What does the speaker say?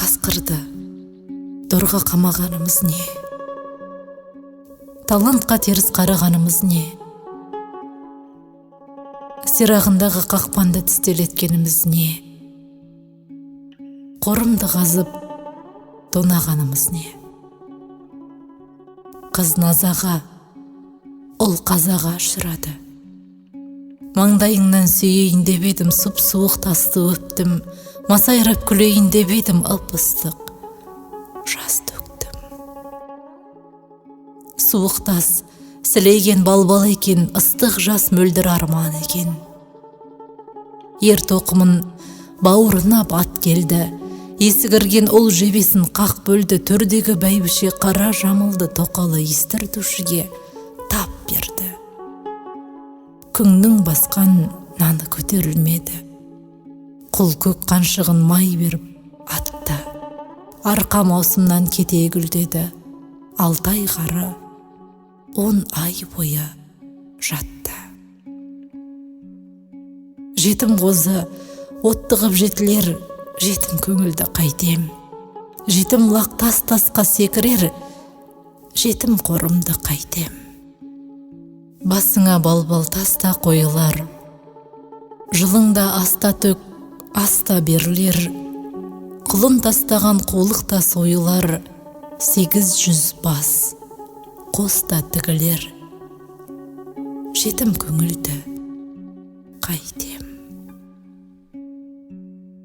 Қасқырды дорға қамағанымыз не? Талантқа теріс қарағанымыз не? Сирағындағы қақпанды тістелеткеніміз не? Қорымды қазып тонағанымыз не? Қыз назаға, ұл қазаға ұшырады. Маңдайыңнан сүйейін деп едім, сұп-суық тасты өптім. Масайрап күлейін деп едім, ып-ыстық жас төктім. Суық тас сілейген балбал екен, ыстық жас мөлдір арман екен. Ер тоқымын бауырына бат келді, есігірген ұл жебесін қақ бөлді. Төрдегі бәйбіше қара жамылды, тоқалы естіртушіге тап берді. Күңнің басқан наны көтерілмеді. Құл көк қаншығын май беріп атты. Арқа маусымнан кете гүлдеді. 6 ай қары 10 ай бойы жатты. Жетім қозы оттығып жетілер, жетім көңілді қайтем. Жетім лақ тас-тасқа секірер, жетім қорымды қайтем. Басыңа балбал таста қойылар, жылыңда аста төк, аста берілер. Құлын тастаған қолықта сойылар, 800 бас қоста тігілер. Жетім көңілді қайтем.